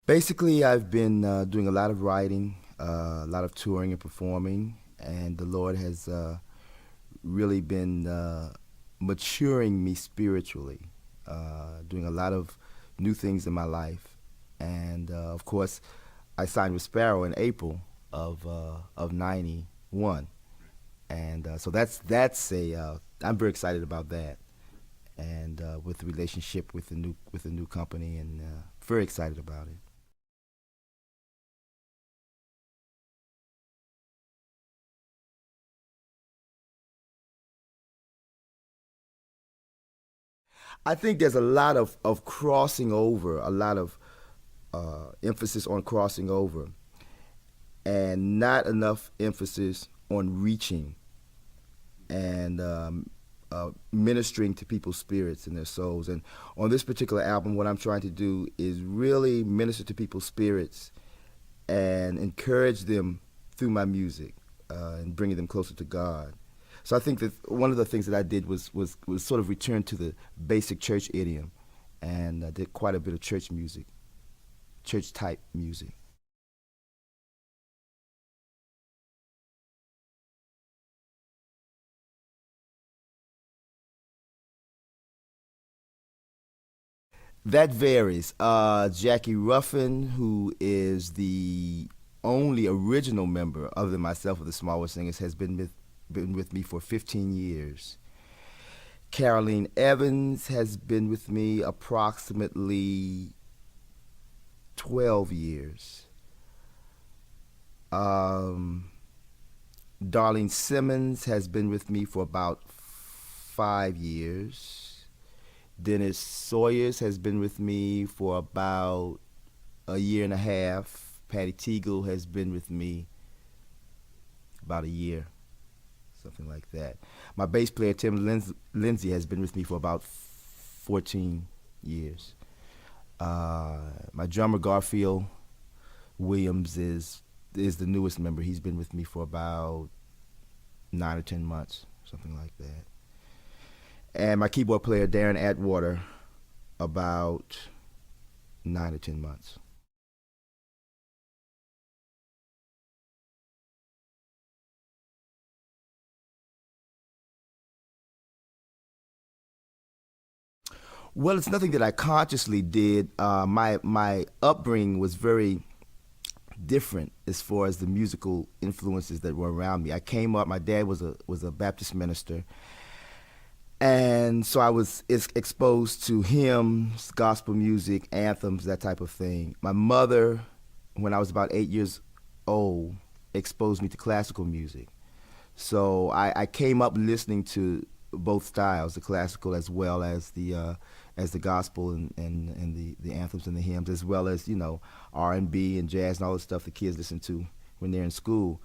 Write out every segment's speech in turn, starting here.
Basically, I've been doing a lot of writing, a lot of touring and performing, and the Lord has really been maturing me spiritually, doing a lot of new things in my life. And of course, I signed with Sparrow in April of '91, and so that's a I'm very excited about that, and with the relationship with the new company, and very excited about it. I think there's a lot of crossing over, a lot of emphasis on crossing over, and not enough emphasis on reaching and ministering to people's spirits and their souls. And on this particular album, what I'm trying to do is really minister to people's spirits and encourage them through my music and bringing them closer to God. So I think that one of the things that I did was sort of return to the basic church idiom, and I did quite a bit of church music, church type music. That varies. Jackie Ruffin, who is the only original member, other than myself, of the Smallwood Singers, has been with me for 15 years. Caroline Evans has been with me approximately 12 years. Um, Darlene Simmons has been with me for about 5 years. Dennis Sawyers has been with me for about a year and a half. Patty Teagle has been with me about a year, something like that. My bass player, Tim Lindsay, has been with me for about 14 years. My drummer, Garfield Williams, is the newest member. He's been with me for about 9 or 10 months, something like that. And my keyboard player, Darren Atwater, about 9 or 10 months. Well, it's nothing that I consciously did. My upbringing was very different as far as the musical influences that were around me. I came up. My dad was a Baptist minister, and so I was exposed to hymns, gospel music, anthems, that type of thing. My mother, when I was about 8 years old, exposed me to classical music. So I came up listening to both styles, the classical as the gospel and the anthems and the hymns, as well as R&B and jazz and all the stuff the kids listen to when they're in school.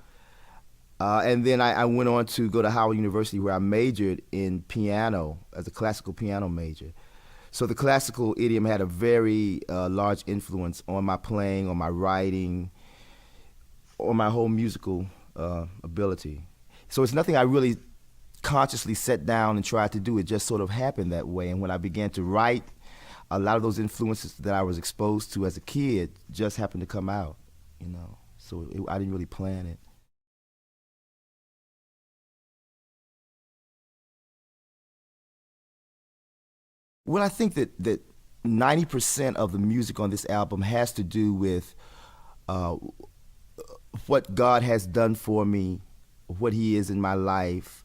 And then I went on to go to Howard University, where I majored in piano as a classical piano major. So the classical idiom had a very large influence on my playing, on my writing, on my whole musical ability. So it's nothing I really consciously sat down and tried to do. It just sort of happened that way. And when I began to write, a lot of those influences that I was exposed to as a kid just happened to come out. So I didn't really plan it. Well, I think that 90% of the music on this album has to do with uh, what God has done for me, what He is in my life,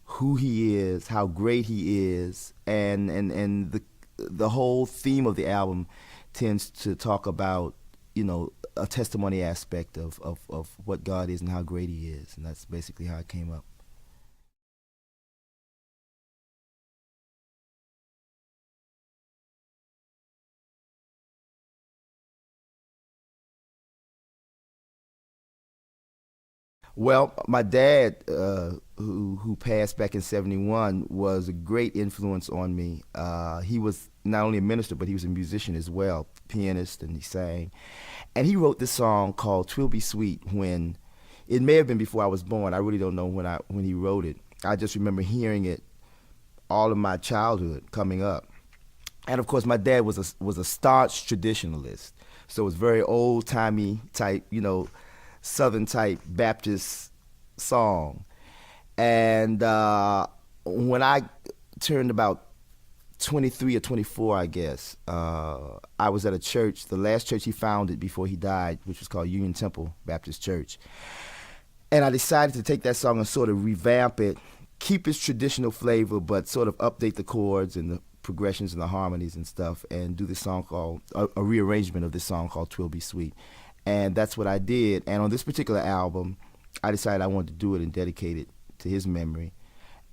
who He is, how great He is, and the whole theme of the album tends to talk about a testimony aspect of what God is and how great He is, and that's basically how it came up. Well, my dad, who passed back in '71, was a great influence on me. He was not only a minister, but he was a musician as well, pianist, and he sang. And he wrote this song called "Twill Be Sweet" when it may have been before I was born. I really don't know when he wrote it. I just remember hearing it all of my childhood coming up. And of course, my dad was a staunch traditionalist. So it's very old timey type, Southern type Baptist song. And when I turned about 23 or 24, I guess, I was at a church, the last church he founded before he died, which was called Union Temple Baptist Church. And I decided to take that song and sort of revamp it, keep its traditional flavor, but sort of update the chords and the progressions and the harmonies and stuff, and do this song called, a rearrangement of this song called "'Twill Be Sweet." And that's what I did. And on this particular album, I decided I wanted to do it and dedicate it to his memory.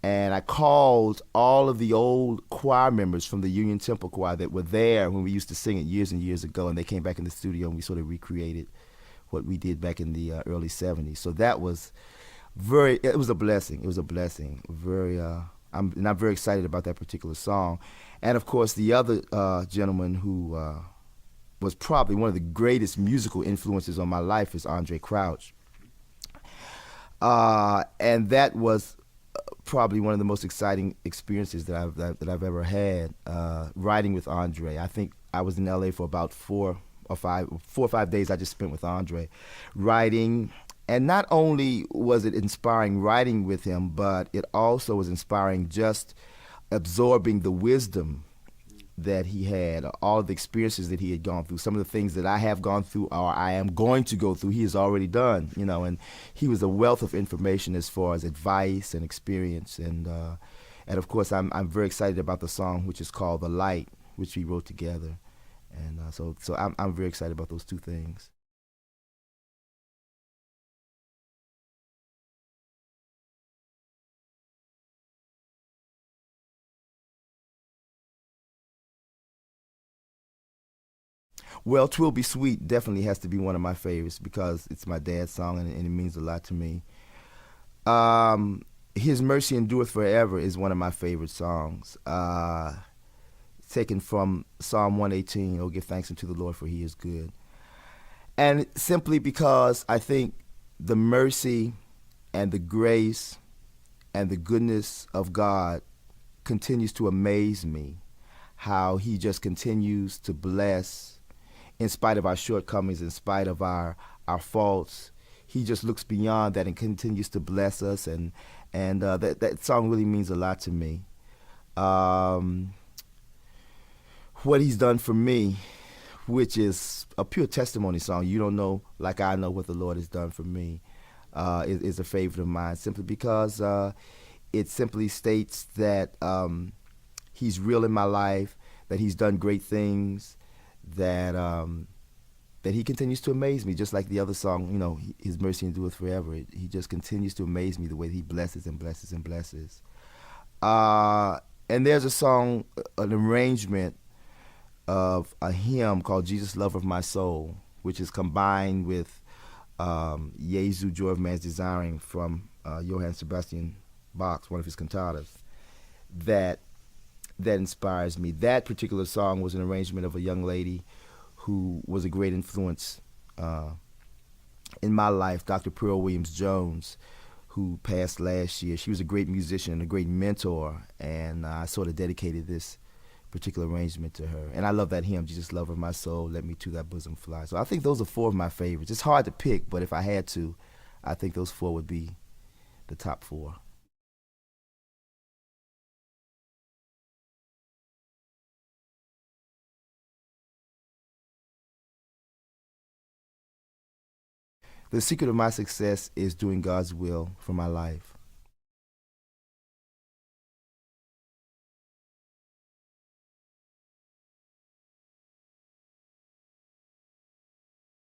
And I called all of the old choir members from the Union Temple Choir that were there when we used to sing it years and years ago, and they came back in the studio and we sort of recreated what we did back in the early 70s. So that was it was a blessing. It was a blessing. I'm very excited about that particular song. And of course, the other gentleman who was probably one of the greatest musical influences on my life is Andre Crouch. And that was probably one of the most exciting experiences that I've ever had, writing with Andre. I think I was in LA for about 4 or 5 days I just spent with Andre, writing. And not only was it inspiring writing with him, but it also was inspiring just absorbing the wisdom that he had, all of the experiences that he had gone through, some of the things that I have gone through or I am going to go through, he has already done, and he was a wealth of information as far as advice and experience. And of course, I'm very excited about the song, which is called "The Light," which we wrote together. And so I'm very excited about those two things. Well, "'Twill Be Sweet" definitely has to be one of my favorites because it's my dad's song and it means a lot to me. "His Mercy Endureth Forever" is one of my favorite songs. Taken from Psalm 118, "Oh, give thanks unto the Lord, for he is good." And simply because I think the mercy and the grace and the goodness of God continues to amaze me, how he just continues to bless in spite of our shortcomings, in spite of our faults. He just looks beyond that and continues to bless us, and that song really means a lot to me. What he's done for me, which is a pure testimony song. You don't know like I know what the Lord has done for me, is a favorite of mine, simply because it simply states that he's real in my life, that he's done great things, that he continues to amaze me, just like the other song, "His Mercy Endureth Forever." He just continues to amaze me the way he blesses and blesses and blesses. And there's a song, an arrangement of a hymn called "Jesus, Lover of My Soul," which is combined with Jesu, Joy of Man's Desiring from Johann Sebastian Bach, one of his cantatas, that inspires me. That particular song was an arrangement of a young lady who was a great influence in my life, Dr. Pearl Williams Jones, who passed last year. She was a great musician and a great mentor, and I sort of dedicated this particular arrangement to her. And I love that hymn, "Jesus, Lover of My Soul, let me to thy bosom fly." So I think those are 4 of my favorites. It's hard to pick, but if I had to, I think those 4 would be the top 4. The secret of my success is doing God's will for my life.